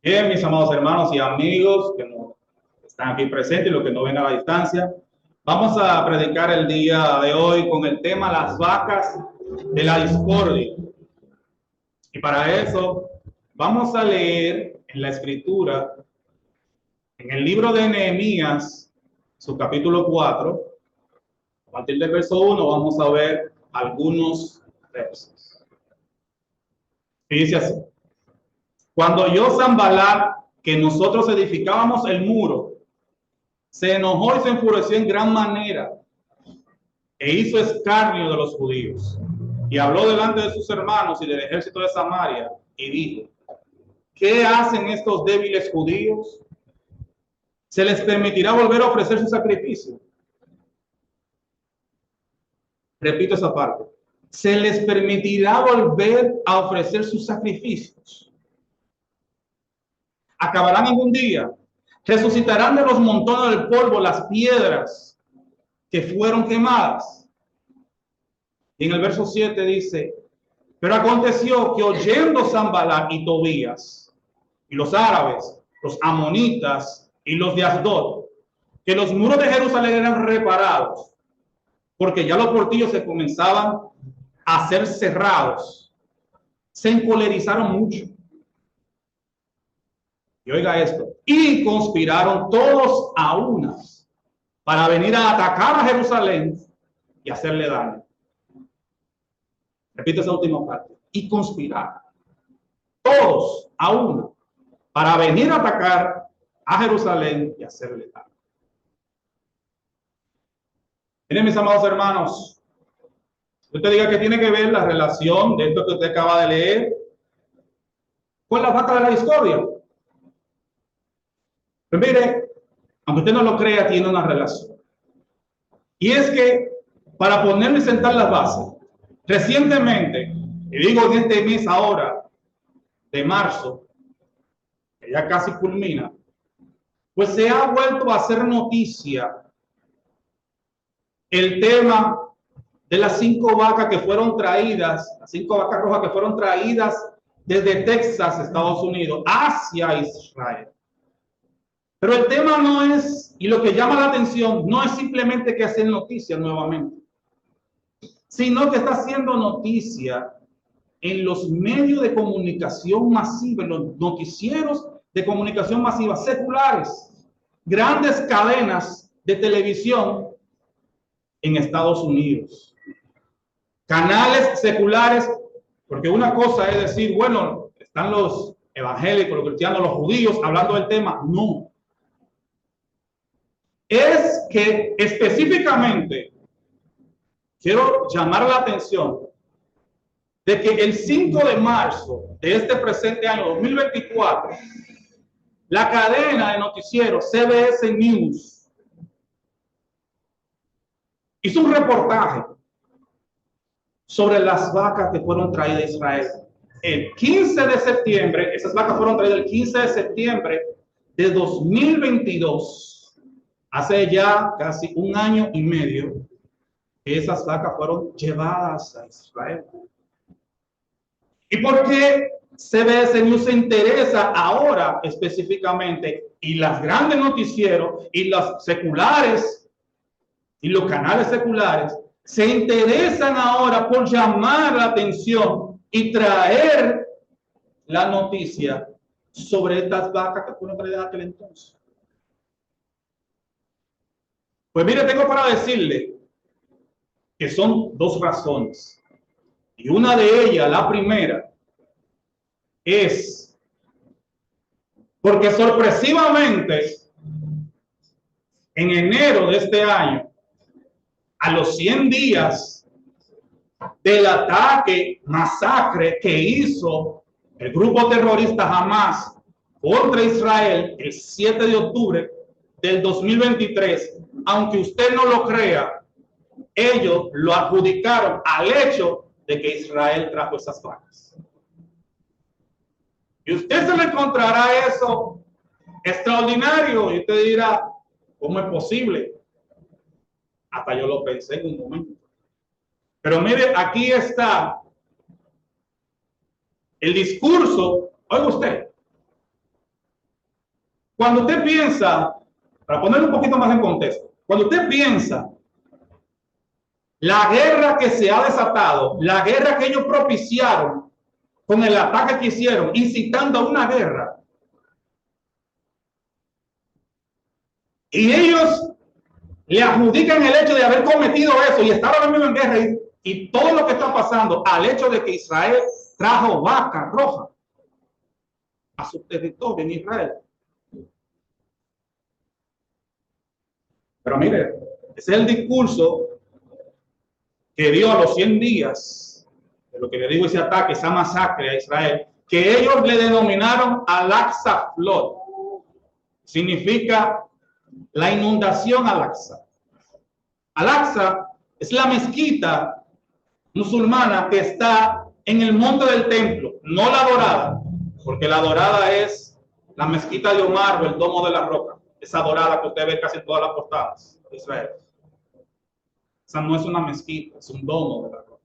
Bien, mis amados hermanos y amigos que no están aquí presentes y los que no ven a la distancia, vamos a predicar el día de hoy con el tema las vacas de la discordia. Y para eso vamos a leer en la escritura, en el libro de Nehemías, su capítulo 4, a partir del verso 1 vamos a ver algunos versos. Y dice así: cuando oyó Sanballat que nosotros edificábamos el muro, se enojó y se enfureció en gran manera e hizo escarnio de los judíos. Y habló delante de sus hermanos y del ejército de Samaria y dijo: ¿qué hacen estos débiles judíos? ¿Se les permitirá volver a ofrecer su sacrificio? Repito esa parte. ¿Se les permitirá volver a ofrecer sus sacrificios? ¿Acabarán en un día? ¿Resucitarán de los montones del polvo las piedras que fueron quemadas? Y en el verso 7 dice: pero aconteció que oyendo Sanballat y Tobías y los árabes, los amonitas y los de Asdod, que los muros de Jerusalén eran reparados, porque ya los portillos se comenzaban a ser cerrados, se encolerizaron mucho. Y oiga esto: y conspiraron todos a unas para venir a atacar a Jerusalén y hacerle daño. Repito esa última parte: y conspiraron todos a una para venir a atacar a Jerusalén y hacerle daño. Miren, mis amados hermanos, usted diga que tiene que ver la relación de esto que usted acaba de leer con la vaca de la discordia. Pues mire, aunque usted no lo crea, tiene una relación. Y es que, para ponerle y sentar las bases, recientemente, y digo en este mes ahora, de marzo, que ya casi culmina, pues se ha vuelto a hacer noticia el tema de las 5 vacas que fueron traídas, las 5 vacas rojas que fueron traídas desde Texas, Estados Unidos, hacia Israel. Pero el tema no es, y lo que llama la atención, no es simplemente que hacen noticias nuevamente, sino que está haciendo noticia en los medios de comunicación masiva, en los noticieros de comunicación masiva seculares, grandes cadenas de televisión en Estados Unidos, canales seculares, porque una cosa es decir, bueno, están los evangélicos, los cristianos, los judíos hablando del tema. No. Es que específicamente quiero llamar la atención de que el 5 de marzo de este presente año 2024, la cadena de noticieros CBS News hizo un reportaje sobre las vacas que fueron traídas a Israel. El 15 de septiembre, esas vacas fueron traídas el 15 de septiembre de 2022. Hace ya casi un año y medio que esas vacas fueron llevadas a Israel. ¿Y por qué CBS News se interesa ahora específicamente, y las grandes noticieros y las seculares y los canales seculares se interesan ahora por llamar la atención y traer la noticia sobre estas vacas que fueron traídas en aquel entonces? Pues mire, tengo para decirle que son 2 razones. Y una de ellas, la primera, es porque sorpresivamente en enero de este año, a los 100 días del ataque, masacre que hizo el grupo terrorista Hamas contra Israel el 7 de octubre del 2023, aunque usted no lo crea, ellos lo adjudicaron al hecho de que Israel trajo esas vacas. Y usted se le encontrará eso extraordinario y usted dirá, ¿cómo es posible? Hasta yo lo pensé en un momento. Pero mire, aquí está el discurso, oiga usted, Cuando usted piensa, para ponerlo un poquito más en contexto, cuando usted piensa la guerra que se ha desatado, la guerra que ellos propiciaron con el ataque que hicieron, incitando a una guerra, y ellos le adjudican el hecho de haber cometido eso y estar ahora mismo en guerra y todo lo que está pasando al hecho de que Israel trajo vaca roja a su territorio en Israel. Pero mire, ese es el discurso que dio a los 100 días de lo que le digo, ese ataque, esa masacre a Israel, que ellos le denominaron Al-Aqsa Flood. Significa la inundación Al-Aqsa. Al-Aqsa es la mezquita musulmana que está en el monte del templo, no la dorada, porque la dorada es la mezquita de Omar o el domo de la roca, esa dorada que usted ve casi en todas las portadas de Israel. Esa no es una mezquita, es un domo de la roca.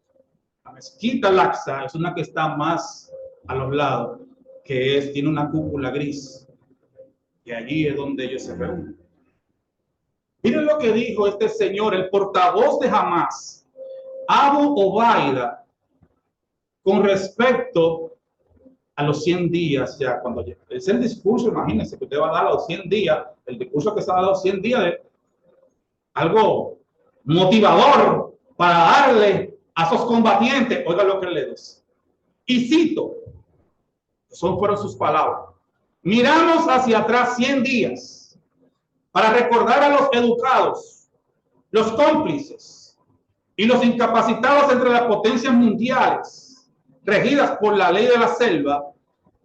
La mezquita Al-Aqsa es una que está más a los lados, tiene una cúpula gris, y allí es donde ellos se reúnen. Miren lo que dijo este señor, el portavoz de Hamas, Abu Obaida, con respecto a los 100 días ya, cuando es el discurso, imagínense que usted va a dar a los 100 días, el discurso que se ha dado a los 100 días de algo motivador para darle a esos combatientes, oiga lo que le dice. Y cito, fueron sus palabras: miramos hacia atrás 100 días para recordar a los educados, los cómplices y los incapacitados entre las potencias mundiales regidas por la ley de la selva,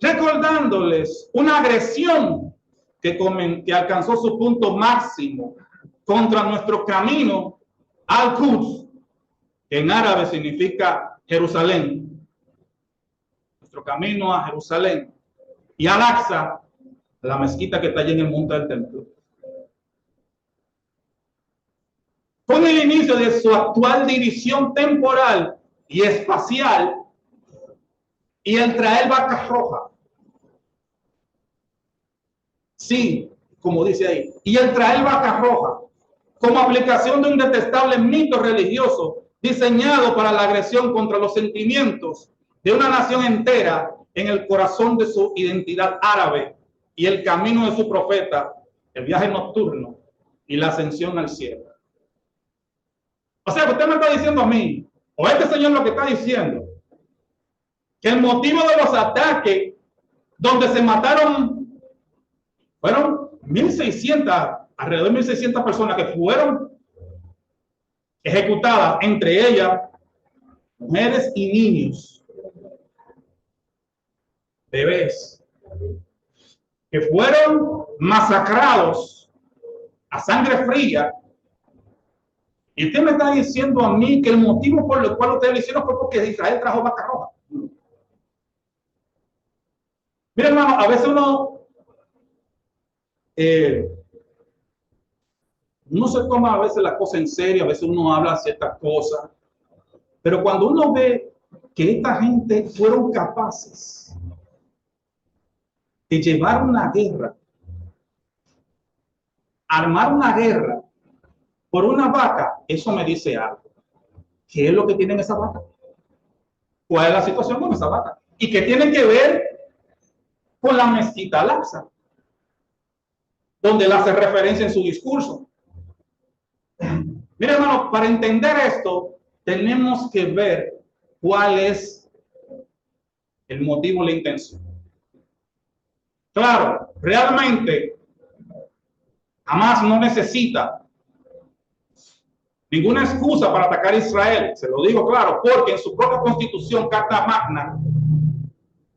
recordándoles una agresión que alcanzó su punto máximo contra nuestro camino al-Quds, que en árabe significa Jerusalén, nuestro camino a Jerusalén, y Al-Aqsa, la mezquita que está allí en el monte del templo. Con el inicio de su actual división temporal y espacial y el traer vacas rojas. Sí, como dice ahí, y el traer vacas rojas como aplicación de un detestable mito religioso diseñado para la agresión contra los sentimientos de una nación entera en el corazón de su identidad árabe y el camino de su profeta, el viaje nocturno y la ascensión al cielo. O sea, usted me está diciendo a mí, o este señor lo que está diciendo, que el motivo de los ataques donde se mataron fueron 1.600, alrededor de 1.600 personas que fueron ejecutadas, entre ellas mujeres y niños, bebés, que fueron masacrados a sangre fría. Y usted me está diciendo a mí que el motivo por el cual ustedes lo hicieron fue porque Israel trajo vaca roja. Mira, hermano, a veces uno no se toma a veces la cosa en serio, a veces uno habla ciertas cosas, pero cuando uno ve que esta gente fueron capaces de llevar una guerra, armar una guerra por una vaca, eso me dice algo. ¿Qué es lo que tienen esa vaca? ¿Cuál es la situación con esa vaca? ¿Y qué tiene que ver con la mezquita Al-Aqsa, donde él hace referencia en su discurso? Mira, hermano, para entender esto, tenemos que ver cuál es el motivo, la intención. Claro, realmente Hamas no necesita ninguna excusa para atacar a Israel, se lo digo claro, porque en su propia constitución, Carta Magna,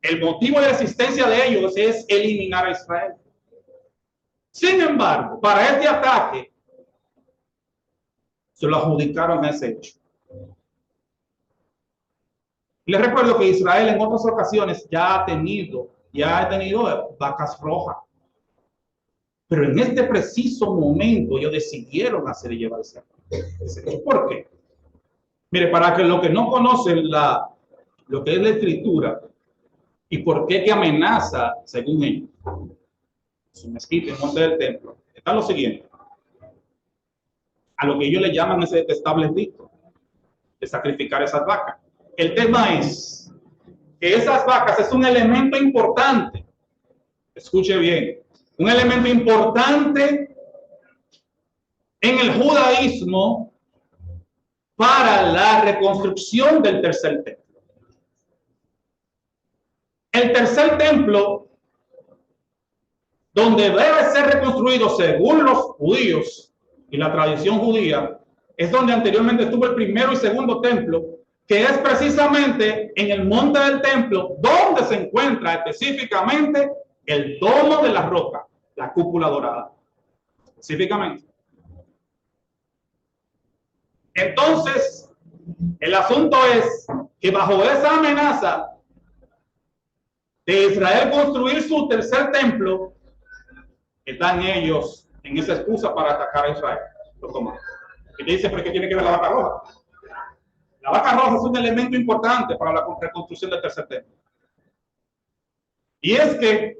el motivo de existencia de ellos es eliminar a Israel. Sin embargo, para este ataque se lo adjudicaron ese hecho. Les recuerdo que Israel en otras ocasiones ya ha tenido vacas rojas. Pero en este preciso momento ellos decidieron hacer y llevarse a cabo. ¿Por qué? Mire, para que los que no conocen lo que es la escritura y por qué que amenaza, según ellos. su mezquita, en monte del templo, está lo siguiente: a lo que ellos le llaman ese detestable rito de sacrificar esas vacas. El tema es que esas vacas es un elemento importante, escuche bien, un elemento importante en el judaísmo para la reconstrucción del tercer templo. El tercer templo, donde debe ser reconstruido según los judíos y la tradición judía, es donde anteriormente estuvo el primero y segundo templo, que es precisamente en el monte del templo, donde se encuentra específicamente el domo de la roca, la cúpula dorada, específicamente. Entonces, el asunto es que bajo esa amenaza de Israel construir su tercer templo, están ellos en esa excusa para atacar a Israel. Lo toman. Y te dice, ¿pero qué tiene que ver la vaca roja? La vaca roja es un elemento importante para la reconstrucción del tercer templo. Y es que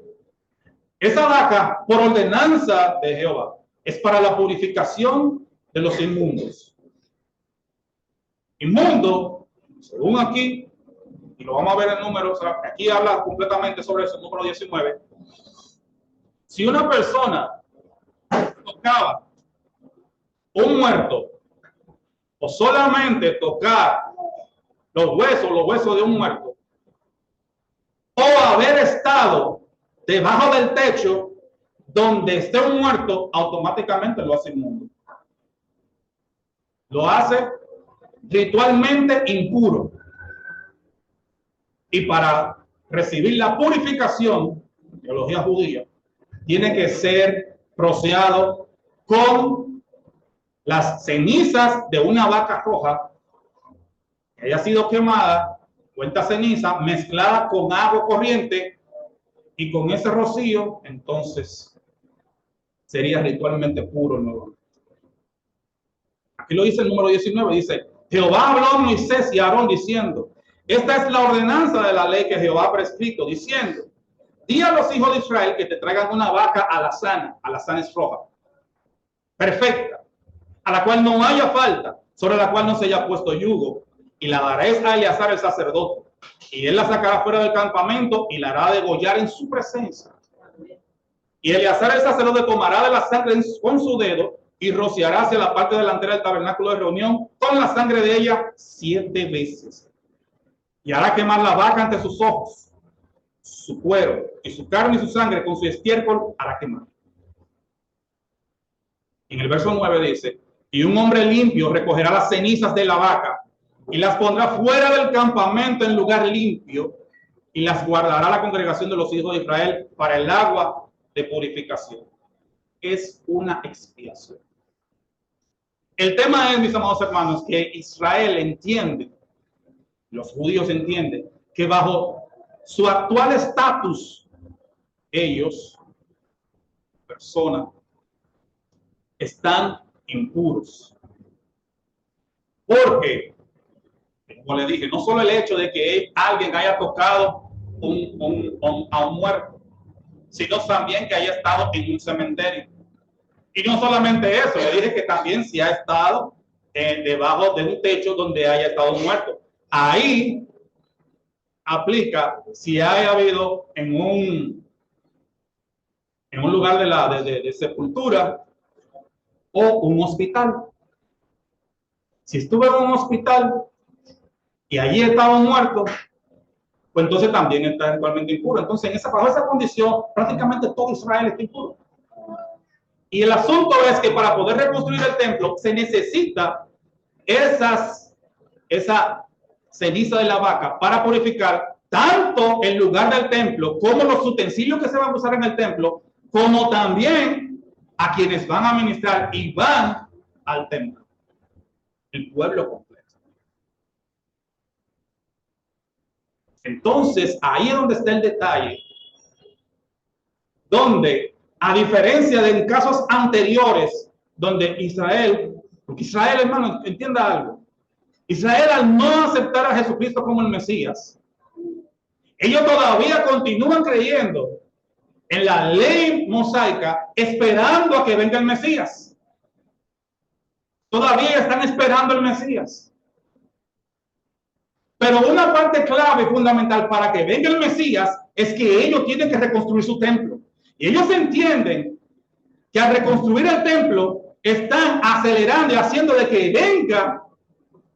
esa vaca, por ordenanza de Jehová, es para la purificación de los inmundos. Inmundo, según aquí, y lo vamos a ver en números, aquí habla completamente sobre eso, número 19. Si una persona tocaba un muerto o solamente tocar los huesos de un muerto, o haber estado debajo del techo donde esté un muerto, automáticamente lo hace inmundo. Lo hace ritualmente impuro. Y para recibir la purificación, teología judía, tiene que ser rociado con las cenizas de una vaca roja que haya sido quemada, cuenta ceniza, mezclada con agua corriente, y con ese rocío, entonces sería ritualmente puro nuevamente. Aquí lo dice el número 19, dice: Jehová habló a Moisés y a Aarón diciendo: esta es la ordenanza de la ley que Jehová ha prescrito, diciendo: di a los hijos de Israel que te traigan una vaca alazana es roja, perfecta, a la cual no haya falta, sobre la cual no se haya puesto yugo, y la daréis a Eleazar el sacerdote, y él la sacará fuera del campamento y la hará degollar en su presencia. Y Eleazar el sacerdote tomará de la sangre con su dedo y rociará hacia la parte delantera del tabernáculo de reunión con la sangre de ella 7 veces. Y hará quemar la vaca ante sus ojos, su cuero y su carne y su sangre con su estiércol hará quemar. En el verso 9 dice: y un hombre limpio recogerá las cenizas de la vaca y las pondrá fuera del campamento en lugar limpio, y las guardará la congregación de los hijos de Israel para el agua de purificación. Es una expiación. El tema es, mis amados hermanos, que Israel entiende, los judíos entienden, que bajo su actual estatus, ellos, personas, están impuros. Porque, como le dije, no solo el hecho de que alguien haya tocado a un muerto, sino también que haya estado en un cementerio. Y no solamente eso, le dije que también si ha estado debajo de un techo donde haya estado muerto. Ahí aplica si haya habido en un lugar de sepultura o un hospital. Si estuve en un hospital y allí estaba muerto, pues entonces también está eventualmente impuro. Entonces, bajo esa condición, prácticamente todo Israel está impuro. Y el asunto es que para poder reconstruir el templo se necesita esa ceniza de la vaca para purificar tanto el lugar del templo como los utensilios que se van a usar en el templo, como también a quienes van a ministrar y van al templo, el pueblo completo. Entonces, ahí es donde está el detalle, donde, a diferencia de en casos anteriores, donde Israel, porque Israel, hermano, entienda algo, Israel, al no aceptar a Jesucristo como el Mesías, ellos todavía continúan creyendo en la ley mosaica, esperando a que venga el Mesías. Todavía están esperando el Mesías. Pero una parte clave fundamental para que venga el Mesías es que ellos tienen que reconstruir su templo. Y ellos entienden que al reconstruir el templo están acelerando y haciendo de que venga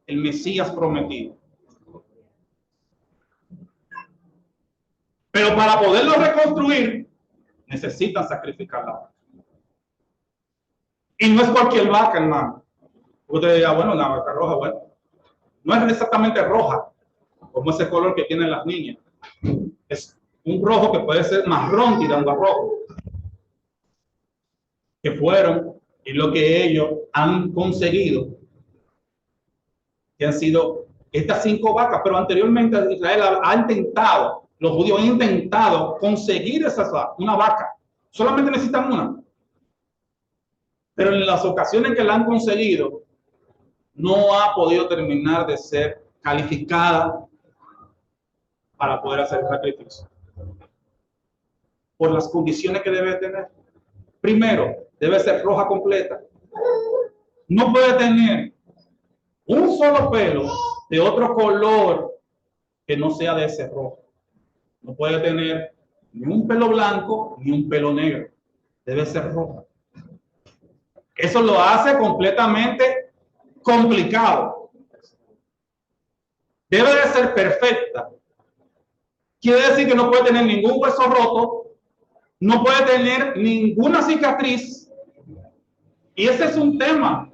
el Mesías prometido. Pero para poderlo reconstruir necesitan sacrificar la vaca. Y no es cualquier vaca, hermano. Usted dirá, bueno, una vaca roja, bueno, no es exactamente roja, como ese color que tienen las niñas. Es un rojo que puede ser marrón tirando a rojo. Que fueron y lo que ellos han conseguido, que han sido estas 5 vacas, pero anteriormente Israel ha intentado, los judíos han intentado conseguir una vaca, solamente necesitan una. Pero en las ocasiones que la han conseguido, no ha podido terminar de ser calificada para poder hacer el sacrificio. Por las condiciones que debe tener. Primero, debe ser roja completa. No puede tener un solo pelo de otro color que no sea de ese rojo. No puede tener ni un pelo blanco ni un pelo negro. Debe ser roja. Eso lo hace completamente complicado. Debe de ser perfecta. Quiere decir que no puede tener ningún hueso roto, no puede tener ninguna cicatriz. Y ese es un tema,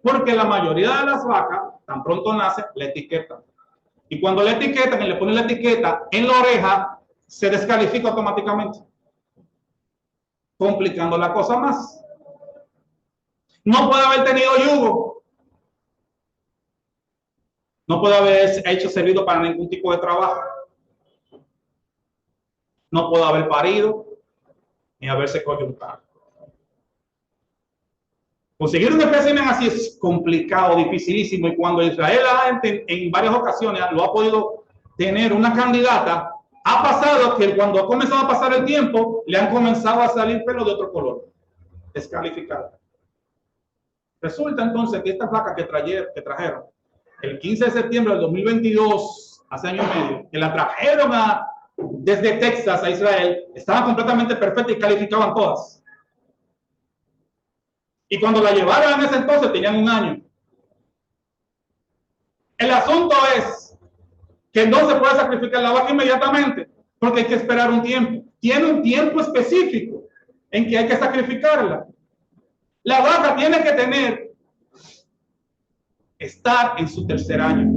porque la mayoría de las vacas, tan pronto nace, la etiquetan. Y cuando la etiquetan y le ponen la etiqueta en la oreja, se descalifica automáticamente, complicando la cosa más. No puede haber tenido yugo. No puede haber hecho servido para ningún tipo de trabajo. No puede haber parido ni haberse coyuntado. Conseguir un espécimen así es complicado, dificilísimo, y cuando Israel en varias ocasiones lo ha podido tener una candidata, ha pasado que cuando ha comenzado a pasar el tiempo, le han comenzado a salir pelos de otro color, descalificada. Resulta entonces que estas vacas que trajeron el 15 de septiembre del 2022, hace año y medio, que la trajeron desde Texas a Israel, estaban completamente perfectas y calificaban todas. Y cuando la llevaron en ese entonces tenían 1 año. El asunto es que no se puede sacrificar la vaca inmediatamente porque hay que esperar un tiempo. Tiene un tiempo específico en que hay que sacrificarla. La vaca tiene que estar en su 3er año.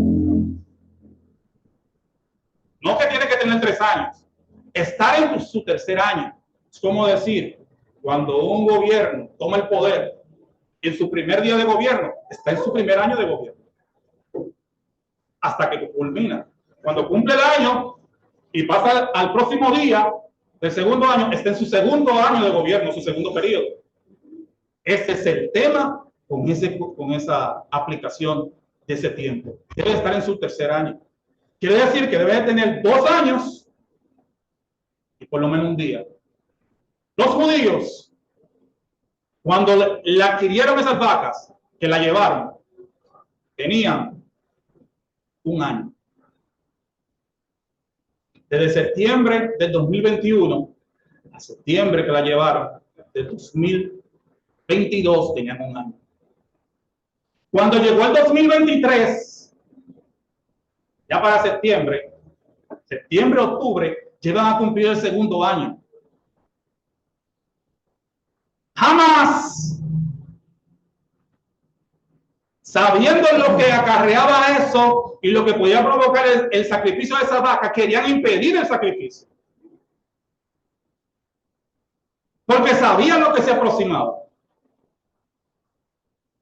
No que tiene que tener 3 años. Estar en su 3er año. Es como decir, cuando un gobierno toma el poder, en su primer día de gobierno, está en su primer año de gobierno. Hasta que culmina. Cuando cumple el año y pasa al próximo día del segundo año, está en su segundo año de gobierno, su segundo periodo. Ese es el tema con esa aplicación de ese tiempo. Debe estar en su 3er año. Quiere decir que debe tener 2 años y por lo menos 1 día. Los judíos, cuando le adquirieron esas vacas, que la llevaron, tenían 1 año. Desde septiembre del 2021 a septiembre que la llevaron, de 2022, tenían 1 año. Cuando llegó el 2023, ya para septiembre, octubre, llegan a cumplir el segundo año. Jamás, sabiendo lo que acarreaba eso y lo que podía provocar el sacrificio de esa vaca, querían impedir el sacrificio. Porque sabían lo que se aproximaba.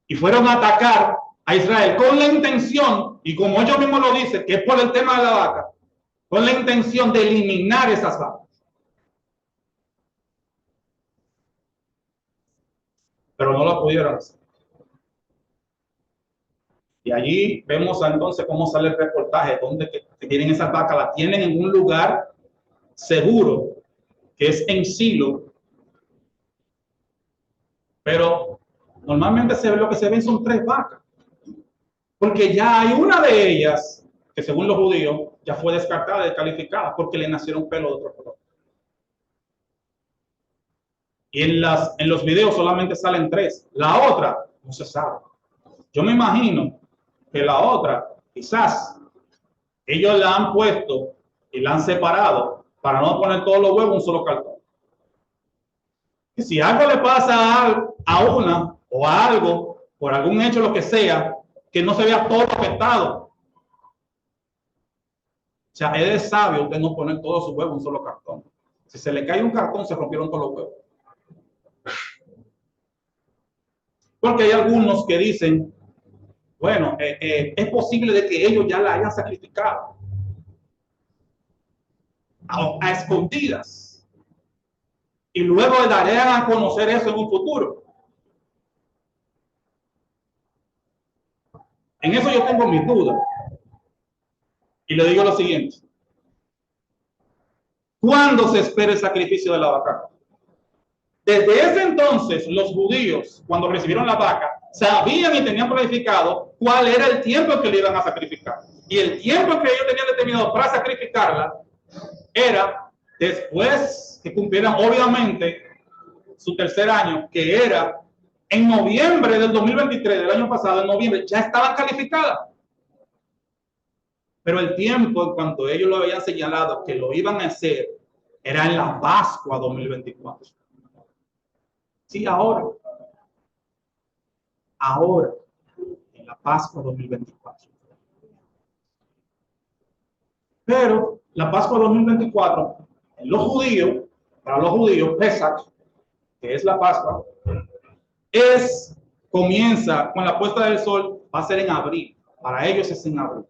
Y fueron a atacar a Israel con la intención, y como ellos mismos lo dicen, que es por el tema de la vaca, con la intención de eliminar esas vacas. Pero no lo pudieron hacer. Y allí vemos entonces cómo sale el reportaje, donde que tienen esas vacas, las tienen en un lugar seguro, que es en Silo, pero normalmente lo que se ven son 3 vacas, porque ya hay una de ellas que según los judíos ya fue descartada, descalificada, porque le nacieron pelo de otro color. Y en los videos solamente salen 3. La otra no se sabe. Yo me imagino que la otra, quizás, ellos la han puesto y la han separado para no poner todos los huevos en un solo cartón. Y si algo le pasa a una o a algo, por algún hecho, lo que sea, que no se vea todo afectado. O sea, es de sabio usted no poner todos sus huevos en un solo cartón. Si se le cae un cartón, se rompieron todos los huevos. Porque hay algunos que dicen, bueno, es posible de que ellos ya la hayan sacrificado a escondidas y luego le darían a conocer eso en un futuro. En eso yo tengo mis dudas. Y le digo lo siguiente. ¿Cuándo se espera el sacrificio de la vaca? Desde ese entonces, los judíos, cuando recibieron la vaca, sabían y tenían planificado cuál era el tiempo que le iban a sacrificar. Y el tiempo que ellos tenían determinado para sacrificarla era después que cumplieran, obviamente, su tercer año, que era en noviembre del 2023, del año pasado, en noviembre, ya estaban calificadas. Pero el tiempo, en cuanto ellos lo habían señalado que lo iban a hacer, era en la Pascua 2024. Sí, ahora, en la Pascua 2024. Pero la Pascua 2024, en los judíos, para los judíos, Pesach, que es la Pascua, comienza con la puesta del sol, va a ser en abril. Para ellos es en abril.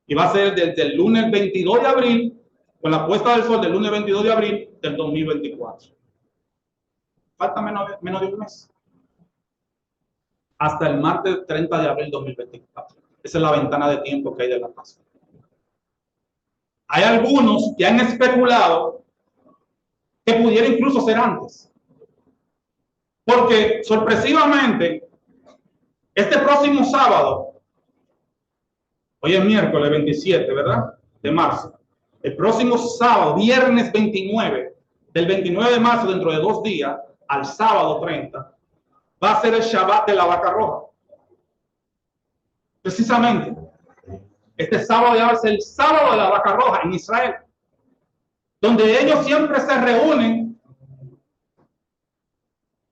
Y va a ser desde el lunes 22 de abril, con la puesta del sol del lunes 22 de abril del 2024. Falta menos de un mes. Hasta el martes 30 de abril 2024. Esa es la ventana de tiempo que hay de la Pascua. Hay algunos que han especulado que pudiera incluso ser antes. Porque sorpresivamente, este próximo sábado, hoy es miércoles 27, ¿verdad? De marzo. El próximo sábado, viernes 29, del 29 de marzo, dentro de 2 días, al sábado 30, va a ser el Shabbat de la vaca roja. Precisamente, este sábado ya va a ser el sábado de la vaca roja en Israel, donde ellos siempre se reúnen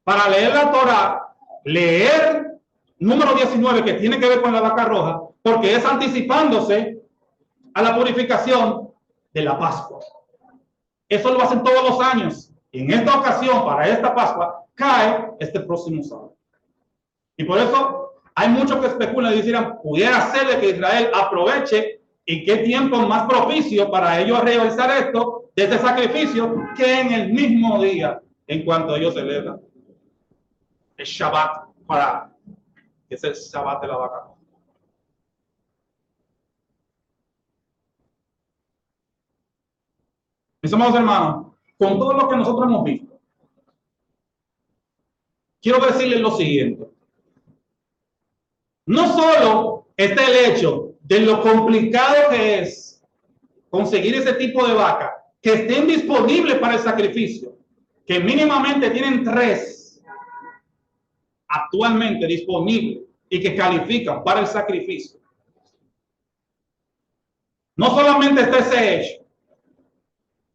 para leer la Torah, leer número 19 que tiene que ver con la vaca roja, porque es anticipándose a la purificación de la Pascua. Eso lo hacen todos los años. Y en esta ocasión, para esta Pascua, cae este próximo sábado. Y por eso hay muchos que especulan y dicen, pudiera ser de que Israel aproveche y qué tiempo más propicio para ellos realizar esto, de este sacrificio, que en el mismo día, en cuanto ellos celebran el Shabbat que es el Shabbat de la vaca. Mis amados hermanos, con todo lo que nosotros hemos visto, quiero decirles lo siguiente. No solo está el hecho de lo complicado que es conseguir ese tipo de vaca que estén disponibles para el sacrificio, que mínimamente tienen 3 actualmente disponibles y que califican para el sacrificio. No solamente está ese hecho,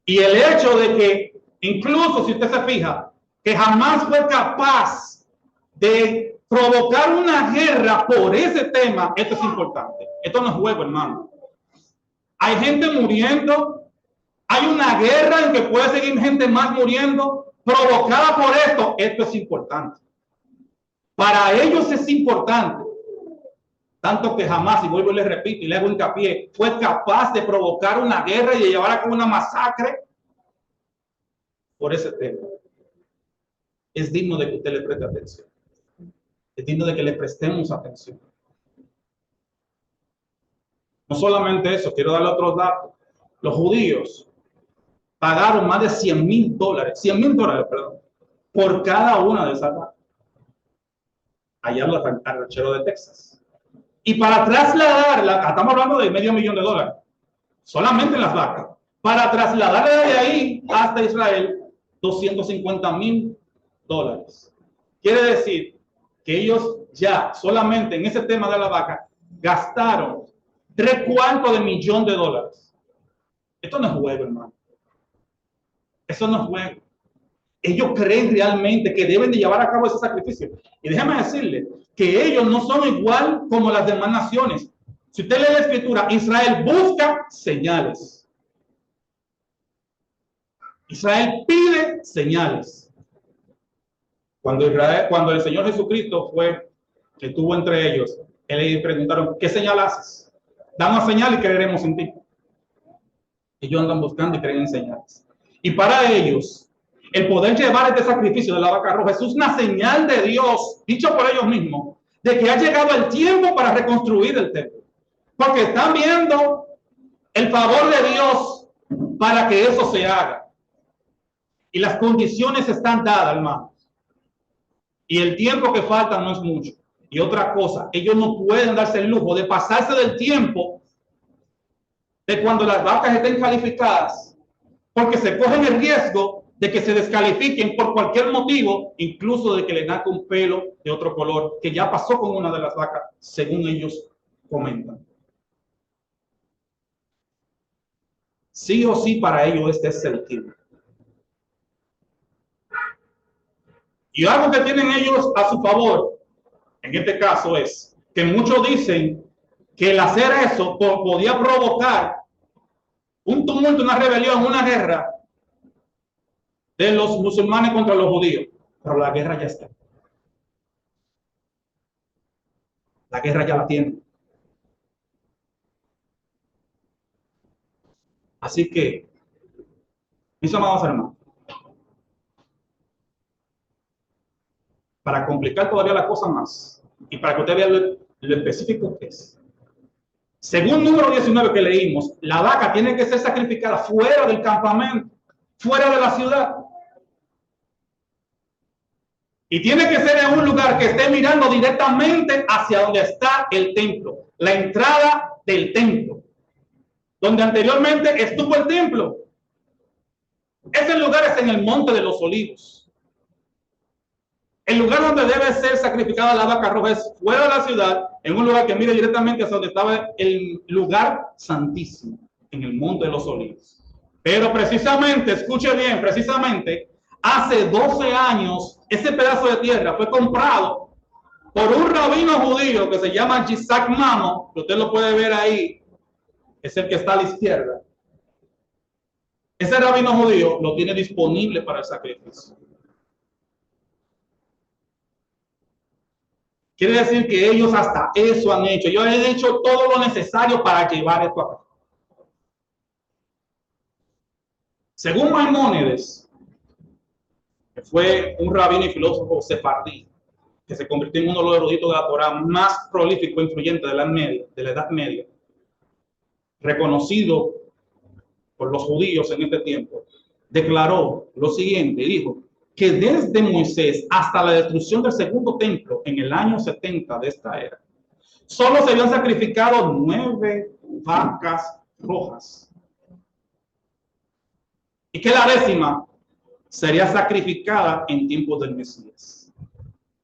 y el hecho de que, incluso si usted se fija, que jamás fue capaz de provocar una guerra por ese tema, esto es importante. Esto no es juego, hermano. Hay gente muriendo, hay una guerra en que puede seguir gente más muriendo, provocada por esto. Esto es importante. Para ellos es importante. Tanto que jamás, y vuelvo y les repito y le hago hincapié, fue capaz de provocar una guerra y de llevar a cabo una masacre por ese tema. Es digno de que usted le preste atención. Es digno de que le prestemos atención. No solamente eso, quiero darle otros datos. Los judíos pagaron más de $100,000, perdón, por cada una de esas vacas. Allá al ranchero de Texas. Y para trasladarla, estamos hablando de $500,000, solamente en las vacas. Para trasladarla de ahí hasta Israel, $250,000. Quiere decir que ellos ya solamente en ese tema de la vaca gastaron $750,000. Esto no es juego, hermano. Eso no es juego. Ellos creen realmente que deben de llevar a cabo ese sacrificio. Y déjame decirle que ellos no son igual como las demás naciones. Si usted lee la escritura, Israel busca señales. Israel pide señales. Cuando el Señor Jesucristo que estuvo entre ellos, él le preguntaron, ¿qué señal haces? Danos señal y creeremos en ti. Ellos andan buscando y creen en señales. Y para ellos, el poder llevar este sacrificio de la vaca roja es una señal de Dios, dicho por ellos mismos, de que ha llegado el tiempo para reconstruir el templo. Porque están viendo el favor de Dios para que eso se haga. Y las condiciones están dadas, hermanos. Y el tiempo que falta no es mucho. Y otra cosa, ellos no pueden darse el lujo de pasarse del tiempo de cuando las vacas estén calificadas, porque se cogen el riesgo de que se descalifiquen por cualquier motivo, incluso de que le nazca un pelo de otro color, que ya pasó con una de las vacas, según ellos comentan. Sí o sí, para ellos este es el tiempo. Y algo que tienen ellos a su favor, en este caso, es que muchos dicen que el hacer eso podía provocar un tumulto, una rebelión, una guerra de los musulmanes contra los judíos. Pero la guerra ya está. La guerra ya la tienen. Así que, mis amados hermanos, para complicar todavía la cosa más y para que usted vea lo específico que es. Según número 19 que leímos, la vaca tiene que ser sacrificada fuera del campamento, fuera de la ciudad. Y tiene que ser en un lugar que esté mirando directamente hacia donde está el templo, la entrada del templo, donde anteriormente estuvo el templo. Ese lugar es en el Monte de los Olivos. El lugar donde debe ser sacrificada la vaca roja es fuera de la ciudad, en un lugar que mire directamente hacia donde estaba el lugar santísimo, en el Monte de los Olivos. Pero precisamente, escuche bien, precisamente hace 12 años, ese pedazo de tierra fue comprado por un rabino judío que se llama Yitzhak Mamo, que usted lo puede ver ahí, es el que está a la izquierda. Ese rabino judío lo tiene disponible para el sacrificio. Quiere decir que ellos hasta eso han hecho. Ellos han hecho todo lo necesario para llevar esto a cabo. Según Maimónides, que fue un rabino y filósofo sefardí, que se convirtió en uno de los eruditos de la Torá más prolífico e influyente de la Edad Media, reconocido por los judíos en este tiempo, declaró lo siguiente, dijo que desde Moisés hasta la destrucción del segundo templo en el año 70 de esta era, solo se habían sacrificado 9 vacas rojas y que la 10ª sería sacrificada en tiempos del Mesías.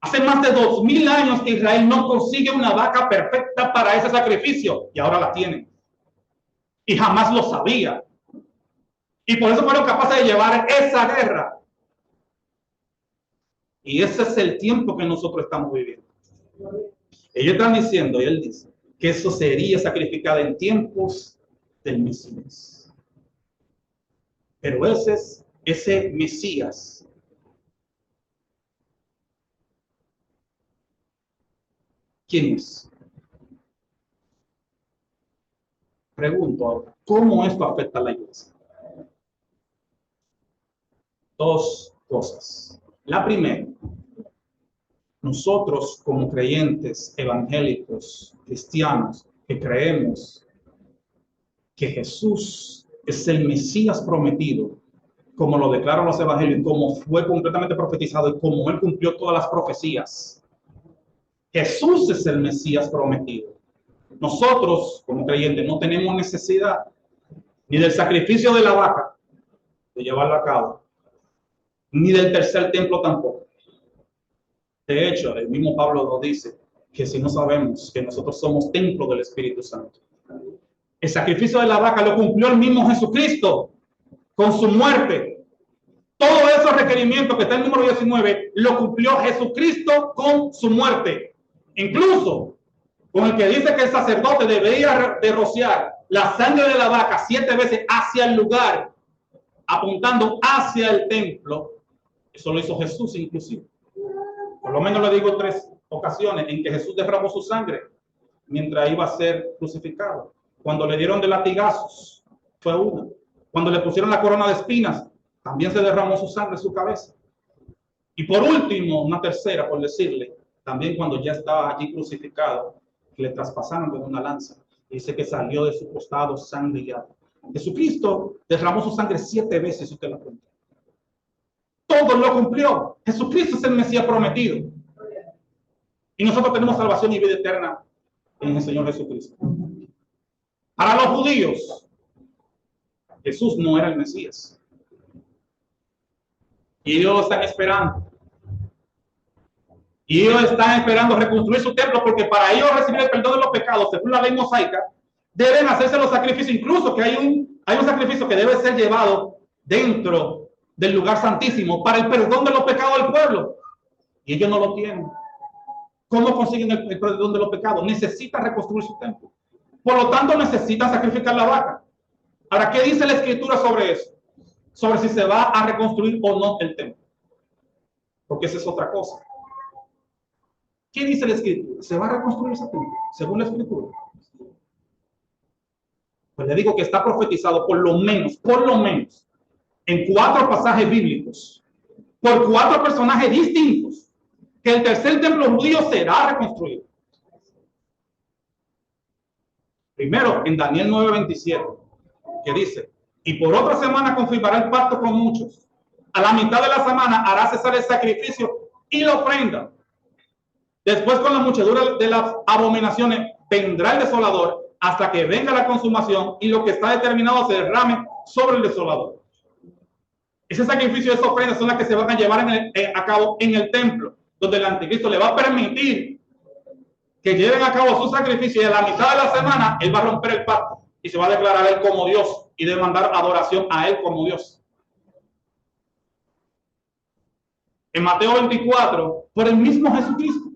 Hace más de 2000 años que Israel no consigue una vaca perfecta para ese sacrificio y ahora la tienen. Y jamás lo sabía. Y por eso fueron capaces de llevar esa guerra. Y ese es el tiempo que nosotros estamos viviendo. Ellos están diciendo, y él dice, que eso sería sacrificado en tiempos del Mesías. Pero ese Mesías ¿quién es? Pregunto ahora, ¿cómo esto afecta a la iglesia? Dos cosas. La primera, nosotros como creyentes evangélicos, cristianos, que creemos que Jesús es el Mesías prometido, como lo declaran los evangelios, como fue completamente profetizado y como él cumplió todas las profecías. Jesús es el Mesías prometido. Nosotros, como creyentes, no tenemos necesidad ni del sacrificio de la vaca, de llevarlo a cabo, ni del tercer templo tampoco. De hecho, el mismo Pablo lo dice, que si no sabemos que nosotros somos templo del Espíritu Santo. El sacrificio de la vaca lo cumplió el mismo Jesucristo con su muerte. Todos esos requerimientos que está en el número 19 lo cumplió Jesucristo con su muerte. Incluso con el que dice que el sacerdote debería de rociar la sangre de la vaca 7 veces hacia el lugar, apuntando hacia el templo. Eso lo hizo Jesús inclusive. Por lo menos le digo 3 ocasiones en que Jesús derramó su sangre mientras iba a ser crucificado. Cuando le dieron de latigazos, fue una. Cuando le pusieron la corona de espinas, también se derramó su sangre en su cabeza. Y por último, una tercera, por decirle, también cuando ya estaba allí crucificado, que le traspasaron con una lanza. Dice que salió de su costado sangre y agua. Jesucristo derramó su sangre 7 veces, usted lo cuenta. Todo lo cumplió. Jesucristo es el Mesías prometido. Y nosotros tenemos salvación y vida eterna en el Señor Jesucristo. Para los judíos, Jesús no era el Mesías. Y ellos lo están esperando. Y ellos están esperando reconstruir su templo, porque para ellos recibir el perdón de los pecados, según la ley mosaica, deben hacerse los sacrificios. Incluso que hay un sacrificio que debe ser llevado dentro del lugar santísimo para el perdón de los pecados del pueblo. Y ellos no lo tienen. ¿Cómo consiguen el perdón de los pecados? Necesitan reconstruir su templo. Por lo tanto, necesitan sacrificar la vaca. Ahora, ¿qué dice la Escritura sobre eso? Sobre si se va a reconstruir o no el templo. Porque esa es otra cosa. ¿Qué dice la Escritura? ¿Se va a reconstruir ese templo? Según la Escritura. Pues le digo que está profetizado por lo menos, en 4 pasajes bíblicos, por 4 personajes distintos, que el tercer templo judío será reconstruido. Primero, en Daniel 9:27, que dice, y por otra semana confirmará el pacto con muchos. A la mitad de la semana hará cesar el sacrificio y la ofrenda. Después, con la muchedumbre de las abominaciones, vendrá el desolador hasta que venga la consumación y lo que está determinado se derrame sobre el desolador. Ese sacrificio y esa ofrenda son las que se van a llevar a cabo en el templo, donde el anticristo le va a permitir que lleven a cabo su sacrificio, y a la mitad de la semana él va a romper el pacto y se va a declarar a él como Dios y demandar adoración a él como Dios. En Mateo 24, por el mismo Jesucristo.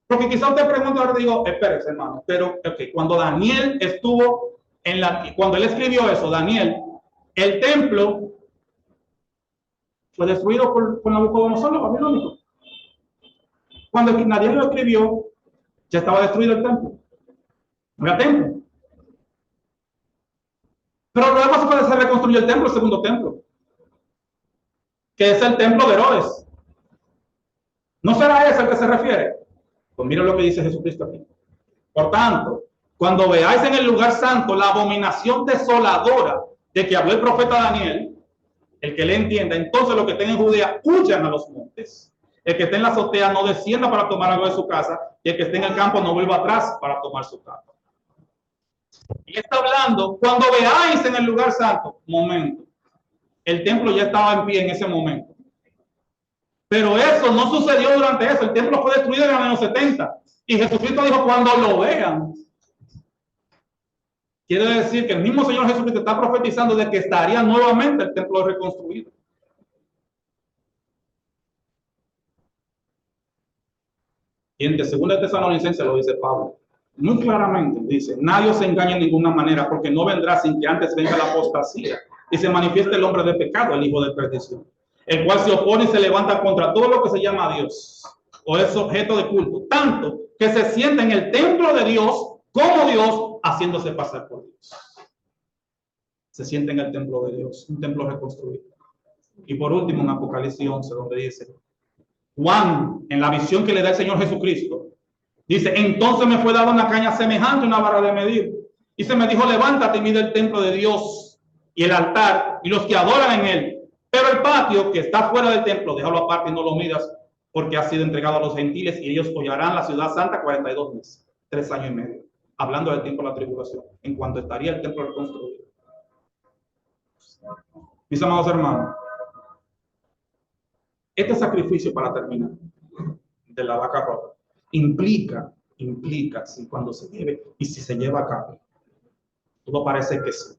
Porque quizá usted pregunta, ahora digo, espérese, hermano, pero cuando Daniel estuvo cuando él escribió eso, Daniel, el templo fue destruido por Nabucodonosor, los babilónicos. Cuando Daniel lo escribió, ya estaba destruido el templo. No había templo. Pero luego se reconstruyó el templo, el segundo templo, que es el templo de Herodes. ¿No será ese al que se refiere? Pues mira lo que dice Jesucristo aquí. Por tanto, cuando veáis en el lugar santo la abominación desoladora de que habló el profeta Daniel, el que le entienda, entonces los que estén en Judea huyan a los montes. El que esté en la azotea no descienda para tomar algo de su casa, y el que esté en el campo no vuelva atrás para tomar su casa. Y está hablando, cuando veáis en el lugar santo, momento, el templo ya estaba en pie en ese momento. Pero eso no sucedió durante eso. El templo fue destruido en el año 70. Y Jesucristo dijo, cuando lo vean. Quiere decir que el mismo Señor Jesucristo está profetizando de que estaría nuevamente el templo reconstruido. Y en 2 Tesalonicenses lo dice Pablo. Muy claramente dice, nadie os engañe en ninguna manera, porque no vendrá sin que antes venga la apostasía y se manifieste el hombre de pecado, el hijo de perdición, el cual se opone y se levanta contra todo lo que se llama Dios o es objeto de culto, tanto que se sienta en el templo de Dios como Dios, haciéndose pasar por Dios. Se sienta en el templo de Dios, un templo reconstruido. Y por último, en Apocalipsis 11, donde dice, Juan, en la visión que le da el Señor Jesucristo, dice, entonces me fue dada una caña semejante a una vara de medir, y se me dijo, levántate y mide el templo de Dios y el altar y los que adoran en él. Pero el patio que está fuera del templo, déjalo aparte y no lo miras, porque ha sido entregado a los gentiles y ellos hollarán la ciudad santa 42 meses, 3 años y medio. Hablando del tiempo de la tribulación, en cuanto estaría el templo reconstruido. Mis amados hermanos, este sacrificio, para terminar, de la vaca roja, implica, si cuando se lleve y si se lleva a cabo, todo parece que sí,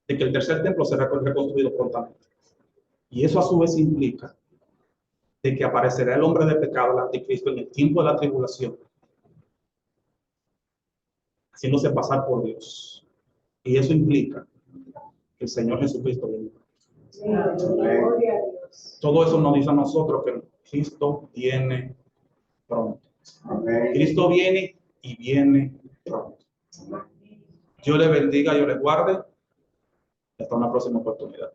de que el tercer templo será reconstruido prontamente. Y eso a su vez implica de que aparecerá el hombre de pecado, el anticristo, en el tiempo de la tribulación, haciéndose pasar por Dios. Y eso implica que el Señor Jesucristo viene. Todo eso nos dice a nosotros que Cristo viene pronto. Cristo viene y viene pronto. Dios le bendiga, Dios le guarde. Hasta una próxima oportunidad.